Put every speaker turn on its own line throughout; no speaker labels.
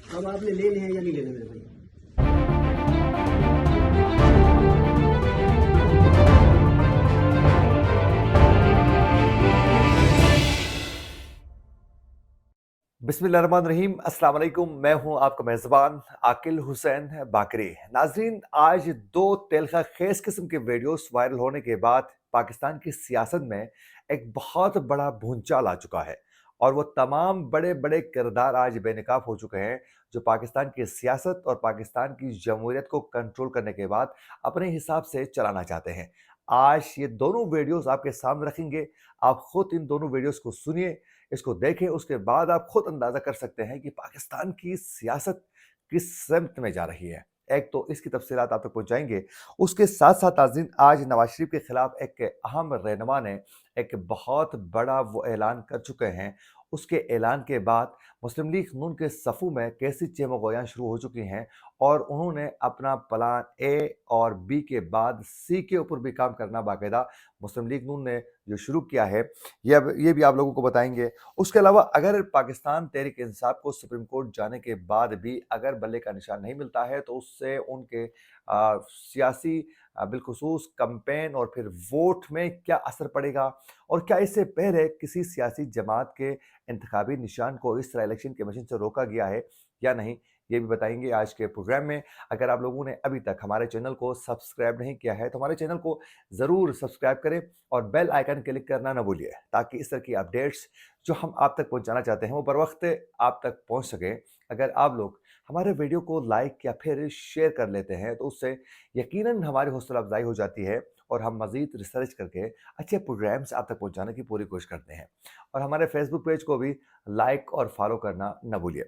अब आपने लेने हैं या नहीं लेने मेरे भाई?
बिस्मिल्लाहिर्रहमानिर्रहीम, अस्सलाम वालेकुम। मैं हूं आपका मेज़बान आकिल हुसैन बाकरी। नाज़रीन, आज दो तेलखा खेस किस्म के वीडियोस वायरल होने के बाद पाकिस्तान की सियासत में एक बहुत बड़ा भूंचाल आ चुका है और वो तमाम बड़े बड़े किरदार आज बेनकाब हो चुके हैं जो पाकिस्तान की सियासत और पाकिस्तान की जमहूरियत को कंट्रोल करने के बाद अपने हिसाब से चलाना चाहते हैं। आज ये दोनों वीडियोस आपके सामने रखेंगे। आप खुद इन दोनों वीडियोस को सुनिए, इसको देखें, उसके बाद आप खुद अंदाजा कर सकते हैं कि पाकिस्तान की सियासत किस सिमत में जा रही है। एक तो इसकी तफसीलात आप तक पहुंचाएंगे, उसके साथ साथ नाज़रीन आज नवाज शरीफ के खिलाफ एक अहम रहनुमा ने एक बहुत बड़ा वो ऐलान कर चुके हैं। उसके ऐलान के बाद मुस्लिम लीग नून के सफ़ू में कैसी चेमोगोयां शुरू हो चुकी हैं और उन्होंने अपना प्लान ए और बी के बाद सी के ऊपर भी काम करना बाकायदा मुस्लिम लीग नून ने जो शुरू किया है, ये भी आप लोगों को बताएंगे। उसके अलावा अगर पाकिस्तान तहरीक इंसाफ को सुप्रीम कोर्ट जाने के बाद भी अगर बल्ले का निशान नहीं मिलता है तो उससे उनके सियासी बिलखुसूस कैंपेन और फिर वोट में क्या असर पड़ेगा और क्या इससे पहले किसी सियासी जमात के इंतखाबी निशान को इस तरह इलेक्शन के मशीन से रोका गया है या नहीं, ये भी बताएंगे आज के प्रोग्राम में। अगर आप लोगों ने अभी तक हमारे चैनल को सब्सक्राइब नहीं किया है तो हमारे चैनल को ज़रूर सब्सक्राइब करें और बेल आइकन क्लिक करना ना भूलिए ताकि इस तरह की अपडेट्स जो हम आप तक पहुंचाना चाहते हैं वो बर वक्त आप तक पहुंच सके। अगर आप लोग हमारे वीडियो को लाइक या फिर शेयर कर लेते हैं तो उससे यकीनन हमारी हौसला अफजाई हो जाती है और हम मज़ीद रिसर्च करके अच्छे प्रोग्राम्स आप तक पहुंचाने की पूरी कोशिश करते हैं। और हमारे फेसबुक पेज को भी लाइक और फॉलो करना न भूलिए।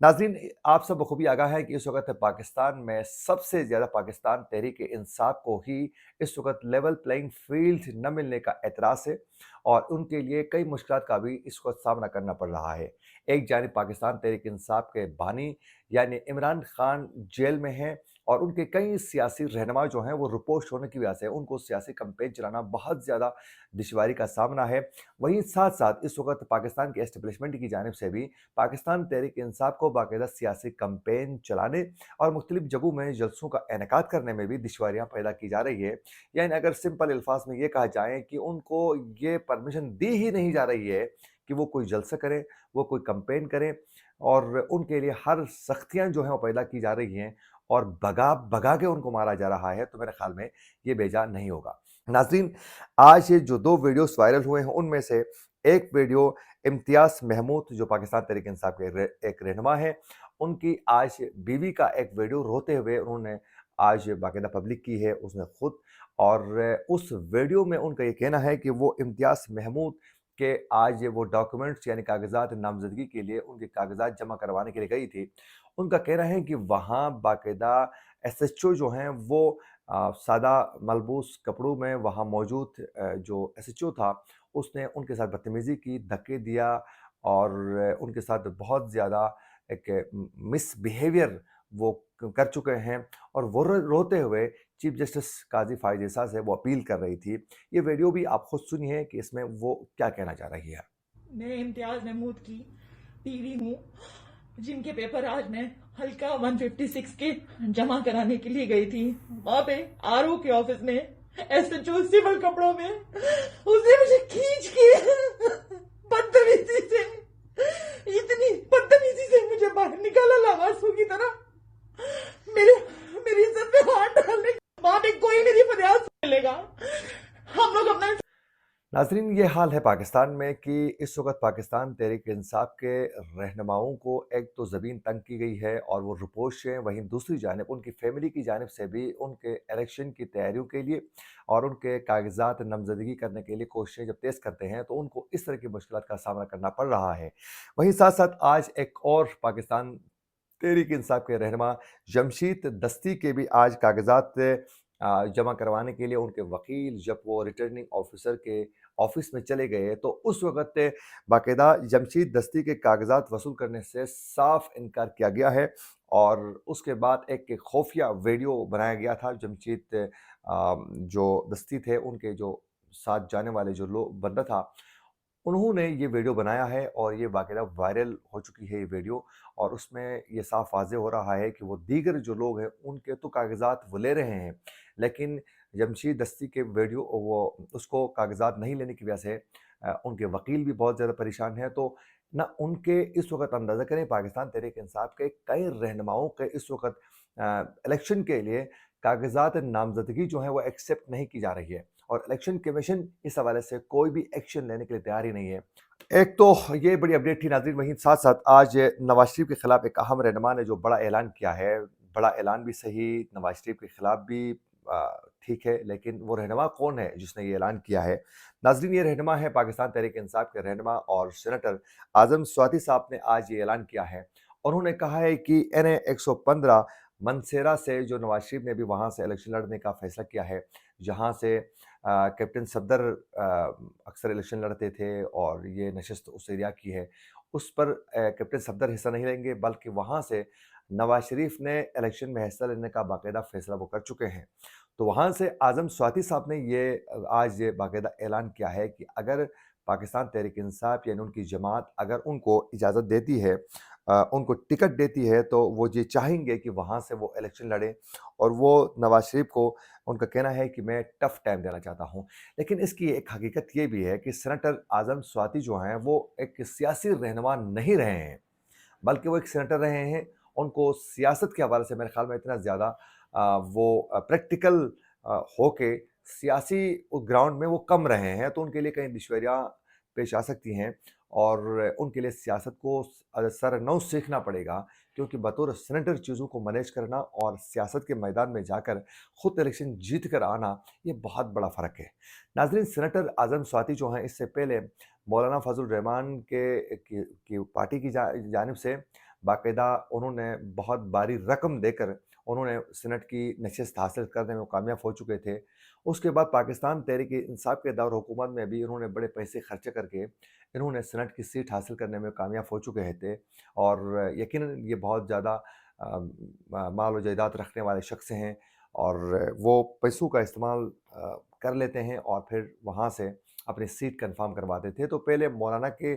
नाज़रीन, आप सब बखूबी आगाह है कि इस वक्त पाकिस्तान में सबसे ज़्यादा पाकिस्तान तहरीक इंसाफ को ही इस वक्त लेवल प्लेइंग फील्ड न मिलने का एतराज़ है और उनके लिए कई मुश्किलात का भी इस वक्त सामना करना पड़ रहा है। एक जानिब पाकिस्तान तहरीक इंसाफ के बानी यानी इमरान खान जेल में हैं और उनके कई सियासी रहनुमा जो हैं वो रिपोस्ट होने की वजह से उनको सियासी कैंपेन चलाना बहुत ज़्यादा दुश्वारी का सामना है। वहीं साथ साथ इस वक्त पाकिस्तान के एस्टेब्लिशमेंट की जानिब से भी पाकिस्तान तहरीक इंसाफ को बाकायदा सियासी कैंपेन चलाने और मुख्तलिफ जगहों में जलसों का इनेकाद करने में भी दुश्वारियाँ पैदा की जा रही है। यानी अगर सिंपल अल्फाज में ये कहा जाए कि उनको ये परमिशन दी ही नहीं जा रही है कि वो कोई जलसा करें, वो कोई कैंपेन करें और उनके लिए हर सख्तियाँ जो हैं वो पैदा की जा रही हैं और भगा भगा के उनको मारा जा रहा है, तो मेरे ख्याल में ये बेजान नहीं होगा। नाज़रीन, आज ये जो दो वीडियोस वायरल हुए हैं उनमें से एक वीडियो इम्तियाज़ महमूद जो पाकिस्तान तहरीक इंसाफ के एक रहनुमा है, उनकी आज बीवी का एक वीडियो रोते हुए उन्होंने आज बाकायदा पब्लिक की है उसने खुद। और उस वीडियो में उनका ये कहना है कि वो इम्तियाज़ महमूद के आज वो डॉक्यूमेंट्स यानी कागजात नामजदगी के लिए उनके कागजात जमा करवाने के लिए गई थी। उनका कहना है कि वहाँ बाकायदा एसएचओ जो हैं वो सादा मलबूस कपड़ों में वहाँ मौजूद जो एसएचओ था उसने उनके साथ बदतमीज़ी की, धक्के दिया और उनके साथ बहुत ज़्यादा एक मिसबिहेवियर वो कर चुके हैं और वो रोते हुए चीफ जस्टिस काजी फायद ईसा से वो अपील कर रही थी। ये वीडियो भी आप खुद सुनिए कि इसमें वो क्या कहना चाह रही है।
मैं इम्तियाज महमूद की बीवी हूँ जिनके पेपर आज मैं हल्का 156 के जमा कराने के लिए गई थी। वहां पे आरओ के ऑफिस में एसएचओ सिविल कपड़ों में उसने मुझे खींच के बदतमीजी से इतनी बदतमीजी से मुझे बाहर निकाला लावासों की तरह। मेरे मेरी इज्जत पे हाथ डालने वहां पे कोई मेरी फरियाद नहीं मिलेगा। हम लोग अपना
नाज़रीन, ये हाल है पाकिस्तान में कि इस वक्त पाकिस्तान तहरीक इंसाफ के रहनुमाओं को एक तो ज़मीन तंग की गई है और वो रुपोश हैं, वहीं दूसरी जानिब उनकी फैमिली की जानिब से भी उनके इलेक्शन की तैयारियों के लिए और उनके कागजात नामजदगी करने के लिए कोशिशें जब तेज़ करते हैं तो उनको इस तरह की मुश्किलात का सामना करना पड़ रहा है। वहीं साथ साथ आज एक और पाकिस्तान तहरीक इंसाफ के रहनुमा जमशीद दस्ती के भी आज कागजात जमा करवाने के लिए उनके वकील जब वो रिटर्निंग ऑफिसर के ऑफिस में चले गए तो उस वक्त बाकायदा जमशीद दस्ती के कागजात वसूल करने से साफ इनकार किया गया है। और उसके बाद एक खुफिया वीडियो बनाया गया था। जमशीद जो दस्ती थे उनके जो साथ जाने वाले जो लोग बंदा था انہوں نے یہ ویڈیو بنایا ہے اور یہ باقاعدہ وائرل ہو چکی ہے یہ ویڈیو، اور اس میں یہ صاف واضح ہو رہا ہے کہ وہ دیگر جو لوگ ہیں ان کے تو کاغذات وہ لے رہے ہیں، لیکن جمشید دستی کے ویڈیو وہ اس کو کاغذات نہیں لینے کی وجہ سے ان کے وکیل بھی بہت زیادہ پریشان ہیں۔ تو نہ ان کے اس وقت اندازہ کریں پاکستان تحریک انصاف کے کئی رہنماؤں کے اس وقت الیکشن کے لیے کاغذات نامزدگی جو ہیں وہ ایکسیپٹ نہیں کی جا رہی ہے، اور الیکشن کمیشن اس حوالے سے کوئی بھی ایکشن لینے کے لیے تیار ہی نہیں ہے۔ ایک تو یہ بڑی اپڈیٹ تھی ناظرین، وہیں ساتھ ساتھ آج نواز شریف کے خلاف ایک اہم رہنما نے جو بڑا اعلان کیا ہے، بڑا اعلان بھی صحیح، نواز شریف کے خلاف بھی ٹھیک ہے، لیکن وہ رہنما کون ہے جس نے یہ اعلان کیا ہے؟ ناظرین، یہ رہنما ہے پاکستان تحریک انصاف کے رہنما اور سینیٹر اعظم سواتی صاحب نے آج یہ اعلان کیا ہے۔ انہوں نے کہا ہے کہ این 115 منسیرا سے جو نواز شریف نے بھی وہاں سے الیکشن لڑنے کا فیصلہ کیا ہے، جہاں سے کیپٹن صفدر اکثر الیکشن لڑتے تھے اور یہ نشست اس ایریا کی ہے، اس پر کیپٹن صفدر حصہ نہیں لیں گے، بلکہ وہاں سے نواز شریف نے الیکشن میں حصہ لینے کا باقاعدہ فیصلہ وہ کر چکے ہیں۔ تو وہاں سے اعظم سواتی صاحب نے یہ آج یہ باقاعدہ اعلان کیا ہے کہ اگر پاکستان تحریک انصاف یعنی ان کی جماعت اگر ان کو اجازت دیتی ہے، ان کو ٹکٹ دیتی ہے، تو وہ یہ چاہیں گے کہ وہاں سے وہ الیکشن لڑیں، اور وہ نواز شریف کو ان کا کہنا ہے کہ میں ٹف ٹائم دینا چاہتا ہوں۔ لیکن اس کی ایک حقیقت یہ بھی ہے کہ سینیٹر اعظم سواتی جو ہیں وہ ایک سیاسی رہنما نہیں رہے ہیں، بلکہ وہ ایک سینیٹر رہے ہیں۔ ان کو سیاست کے حوالے سے میرے خیال میں اتنا زیادہ وہ پریکٹیکل ہو کے سیاسی گراؤنڈ میں وہ کم رہے ہیں، تو ان کے لیے کئی دشواریاں پیش آ سکتی ہیں، اور ان کے لیے سیاست کو سر نو سیکھنا پڑے گا، کیونکہ بطور سینیٹر چیزوں کو مینیج کرنا اور سیاست کے میدان میں جا کر خود الیکشن جیت کر آنا، یہ بہت بڑا فرق ہے۔ ناظرین، سینیٹر اعظم سواتی جو ہیں اس سے پہلے مولانا فضل الرحمان کی پارٹی کی جانب سے باقاعدہ انہوں نے بہت باری رقم دے کر انہوں نے سینٹ کی نشست حاصل کرنے میں کامیاب ہو چکے تھے۔ اس کے بعد پاکستان تحریک انصاف کے دور حکومت میں بھی انہوں نے بڑے پیسے خرچ کر کے انہوں نے سینٹ کی سیٹ حاصل کرنے میں کامیاب ہو چکے تھے، اور یقیناً یہ بہت زیادہ مال و جائیداد رکھنے والے شخص ہیں، اور وہ پیسوں کا استعمال کر لیتے ہیں اور پھر وہاں سے اپنی سیٹ کنفرم کرواتے تھے۔ تو پہلے مولانا کے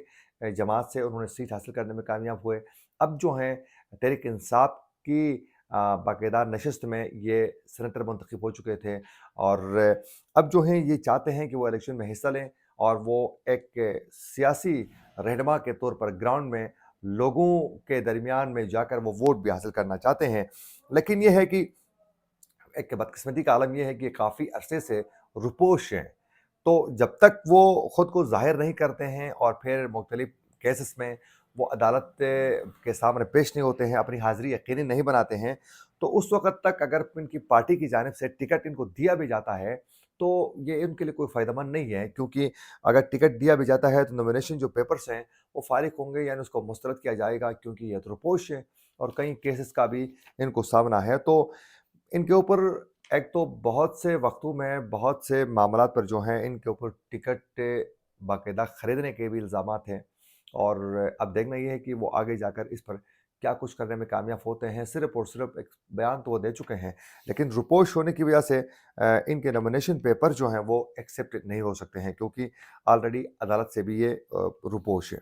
جماعت سے انہوں نے سیٹ حاصل کرنے میں کامیاب ہوئے، اب جو ہیں تحریک انصاف کی باقاعدہ نشست میں یہ سینیٹر منتخب ہو چکے تھے، اور اب جو ہیں یہ چاہتے ہیں کہ وہ الیکشن میں حصہ لیں اور وہ ایک سیاسی رہنما کے طور پر گراؤنڈ میں لوگوں کے درمیان میں جا کر وہ ووٹ بھی حاصل کرنا چاہتے ہیں۔ لیکن یہ ہے کہ ایک بدقسمتی کا عالم یہ ہے کہ کافی عرصے سے روپوش ہیں، تو جب تک وہ خود کو ظاہر نہیں کرتے ہیں اور پھر مختلف کیسز میں وہ عدالت کے سامنے پیش نہیں ہوتے ہیں، اپنی حاضری یقینی نہیں بناتے ہیں، تو اس وقت تک اگر ان کی پارٹی کی جانب سے ٹکٹ ان کو دیا بھی جاتا ہے تو یہ ان کے لیے کوئی فائدہ مند نہیں ہے، کیونکہ اگر ٹکٹ دیا بھی جاتا ہے تو نومینیشن جو پیپرز ہیں وہ فارغ ہوں گے، یعنی اس کو مسترد کیا جائے گا، کیونکہ یہ روپوش ہے اور کئی کیسز کا بھی ان کو سامنا ہے۔ تو ان کے اوپر ایک تو بہت سے وقتوں میں بہت سے معاملات پر جو ہیں ان کے اوپر ٹکٹ باقاعدہ خریدنے کے بھی الزامات ہیں، اور اب دیکھنا یہ ہے کہ وہ آگے جا کر اس پر کیا کچھ کرنے میں کامیاب ہوتے ہیں۔ صرف اور صرف ایک بیان تو وہ دے چکے ہیں، لیکن روپوش ہونے کی وجہ سے ان کے نومینیشن پیپر جو ہیں وہ ایکسیپٹ نہیں ہو سکتے ہیں، کیونکہ آلریڈی عدالت سے بھی یہ روپوش ہے۔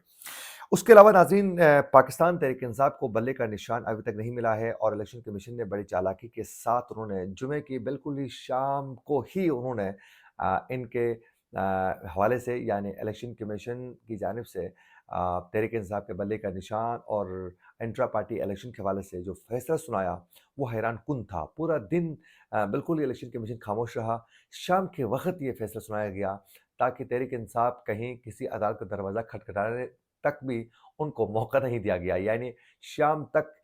اس کے علاوہ ناظرین، پاکستان تحریک انصاف کو بلے کا نشان ابھی تک نہیں ملا ہے، اور الیکشن کمیشن نے بڑی چالاکی کے ساتھ انہوں نے جمعے کی بالکل ہی شام کو ہی انہوں نے ان کے حوالے سے یعنی الیکشن کمیشن کی جانب سے تحریک انصاف کے بلے کا نشان اور انٹرا پارٹی الیکشن کے حوالے سے جو فیصلہ سنایا وہ حیران کن تھا۔ پورا دن بالکل ہی الیکشن کمیشن خاموش رہا، شام کے وقت یہ فیصلہ سنایا گیا تاکہ تحریک انصاف کہیں کسی عدالت کا دروازہ کھٹکھٹانے تک بھی ان کو موقع نہیں دیا گیا، یعنی شام تک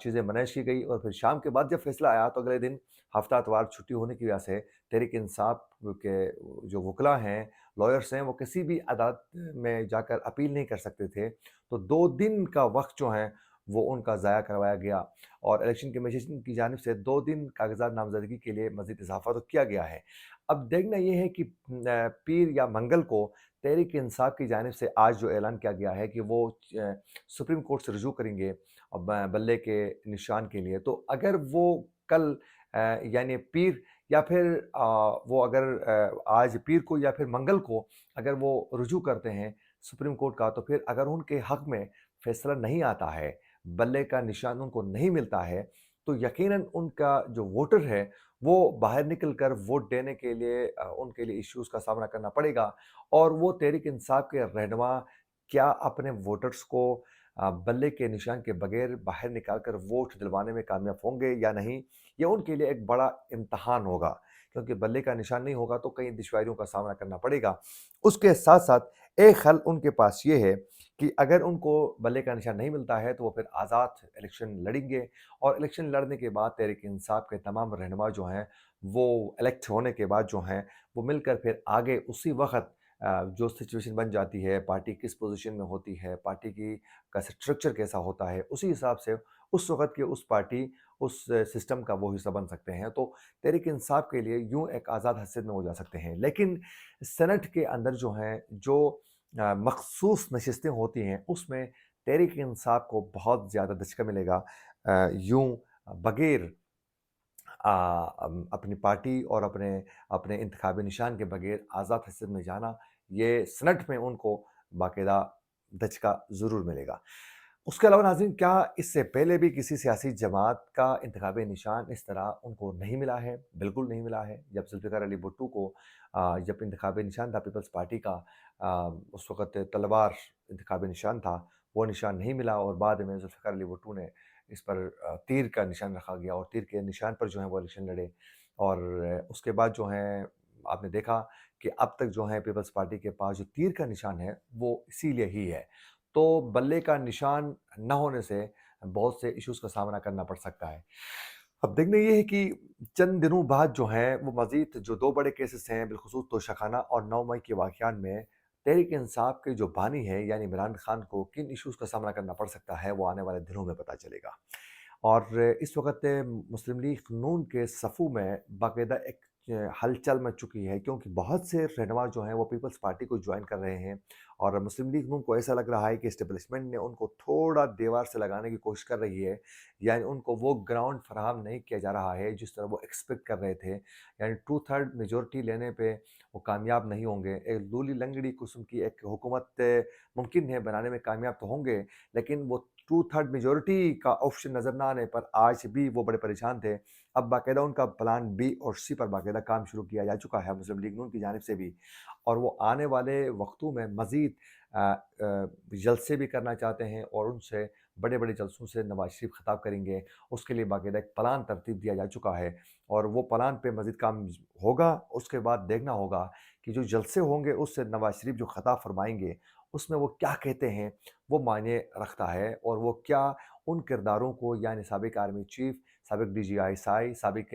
چیزیں منیش کی گئی، اور پھر شام کے بعد جب فیصلہ آیا تو اگلے دن ہفتہ اتوار چھٹی ہونے کی وجہ سے تحریک انصاف کے جو وکلاء ہیں، لائرس ہیں، وہ کسی بھی عدالت میں جا کر اپیل نہیں کر سکتے تھے، تو 2 دن کا وقت جو ہیں وہ ان کا ضائع کروایا گیا، اور الیکشن کمیشن کی جانب سے 2 دن کاغذات نامزدگی کے لیے مزید اضافہ تو کیا گیا ہے۔ اب دیکھنا یہ ہے کہ پیر یا منگل کو تحریک انصاف کی جانب سے آج جو اعلان کیا گیا ہے کہ وہ سپریم کورٹ سے رجوع کریں گے بلے کے نشان کے لیے، تو اگر وہ کل یعنی پیر یا پھر وہ اگر آج پیر کو یا پھر منگل کو اگر وہ رجوع کرتے ہیں सुप्रीम कोर्ट का, तो फिर अगर उनके हक में फैसला नहीं आता है, बल्ले का निशान उनको नहीं मिलता है, तो यकीनन उनका जो वोटर है वो बाहर निकल कर वोट देने के लिए उनके लिए इश्यूज़ का सामना करना पड़ेगा। और वो तहरीक इंसाफ के रहनुमा क्या अपने वोटर्स को बल्ले के निशान के बगैर बाहर निकाल कर वोट दिलवाने में कामयाब होंगे या नहीं, ये उनके लिए एक बड़ा इम्तहान होगा, क्योंकि बल्ले का निशान नहीं होगा तो कई दुश्वारियों का सामना करना पड़ेगा। उसके साथ साथ एक हल उनके पास ये है कि अगर उनको बल्ले का निशान नहीं मिलता है तो वो फिर आज़ाद इलेक्शन लड़ेंगे, और इलेक्शन लड़ने के बाद तहरीक इंसाफ के तमाम रहनुमा जो हैं वो इलेक्ट होने के बाद जो हैं वो मिलकर फिर आगे उसी वक्त जो सिचुएशन बन जाती है, पार्टी किस पोजीशन में होती है, पार्टी की का स्ट्रक्चर कैसा होता है, उसी हिसाब से उस वक्त की उस पार्टी उस सिस्टम का वो हिस्सा बन सकते हैं। तो तहरीक इंसाफ के लिए यूं एक आज़ाद हैसियत में वो जा सकते हैं। लेकिन सेनेट के अंदर जो हैं जो मखसूस नशिस्तें होती हैं उसमें तहरीक इंसाफ को बहुत ज़्यादा दचका मिलेगा। यूं बगैर अपनी पार्टी और अपने अपने इंतखाबी निशान के बगैर आज़ाद हैसियत में जाना, ये सेनेट में उनको बाकायदा दचका ज़रूर मिलेगा। उसके अलावा नाज़रीन, क्या इससे पहले भी किसी सियासी जमात का इंतखाबी निशान इस तरह उनको नहीं मिला है? बिल्कुल नहीं मिला है। जब ज़ुल्फ़िकार अली भुट्टो को जब इंतखाबी निशान था पीपल्स पार्टी का, उस वक़्त तलवार इंतखाबी निशान था, वो निशान नहीं मिला और बाद में ज़ुल्फ़िकार अली भुट्टो ने इस पर तीर का निशान रखा गया और तीर के निशान पर जो है वो इलेक्शन लड़े। और उसके बाद जो है आपने देखा कि अब तक जो है पीपल्स पार्टी के पास जो तीर का निशान है वो इसीलिए ही है। तो बल्ले का निशान न होने से बहुत से इश्यूज़ का सामना करना पड़ सकता है। अब देखना ये है कि चंद दिनों बाद जो है वो मज़ीद जो 2 बड़े केसेस हैं, बिलख़ुसूस तोशाखाना और 9 मई के वाक़यात में तहरीक इंसाफ के जो बानी है यानी इमरान खान को किन इश्यूज़ का सामना करना पड़ सकता है, वो आने वाले दिनों में पता चलेगा। और इस वक़्त मुस्लिम लीग नून के सफ़ू में बाकायदा एक हलचल मच चुकी है, क्योंकि बहुत से रहनुमा जो हैं वो पीपल्स पार्टी को जॉइन कर रहे हैं और मुस्लिम लीग नून को ऐसा लग रहा है कि एस्टेब्लिशमेंट ने उनको थोड़ा दीवार से लगाने की कोशिश कर रही है, यानी उनको वो ग्राउंड फराहम नहीं किया जा रहा है जिस तरह वो एक्सपेक्ट कर रहे थे। यानी 2/3 मेजॉरिटी लेने पे वो कामयाब नहीं होंगे। एक लूली लंगड़ी किस्म की एक हुकूमत मुमकिन है बनाने में कामयाब तो होंगे, लेकिन वो 2/3 मेजॉरिटी का ऑप्शन नज़र ना आने पर आज भी वो बड़े परेशान थे। अब बाकायदा उनका प्लान बी और सी पर बाकायदा काम शुरू किया जा चुका है मुस्लिम लीग नून की जानिब से भी, और वो आने वाले वक्तों में मज़ीद जलसे भी करना चाहते हैं और उनसे बड़े-बड़े जलसों से नवाज़ शरीफ ख़िताब करेंगे। उसके लिए बाकायदा एक प्लान तरतीब दिया जा चुका है और वो प्लान पे मज़ीद काम होगा। उसके बाद देखना होगा कि जो जलसे होंगे उससे नवाज़ शरीफ जो ख़िताब फरमाएँगे उसमें वो क्या कहते हैं, वो मायने रखता है और वो क्या उन किरदारों को यानी साबिक आर्मी चीफ़, साबिक DGI, साबिक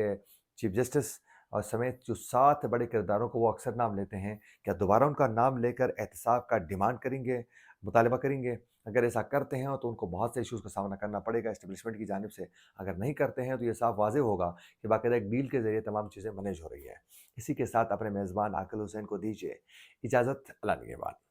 चीफ जस्टिस और समेत जो 7 बड़े किरदारों को वो अक्सर नाम लेते हैं, क्या दोबारा उनका नाम लेकर एहतसाब का डिमांड करेंगे, मुतालबा करेंगे? अगर ऐसा करते हैं तो उनको बहुत से इश्यूज़ का सामना करना पड़ेगा एस्टेब्लिशमेंट की जानिब से। अगर नहीं करते हैं तो ये साफ वाज़ेह होगा कि बाकायदा एक डील के ज़रिए तमाम चीज़ें मैनेज हो रही हैं। इसी के साथ अपने मेज़बान आकिल हुसैन को दीजिए इजाज़त। अल्लाह निगहबान।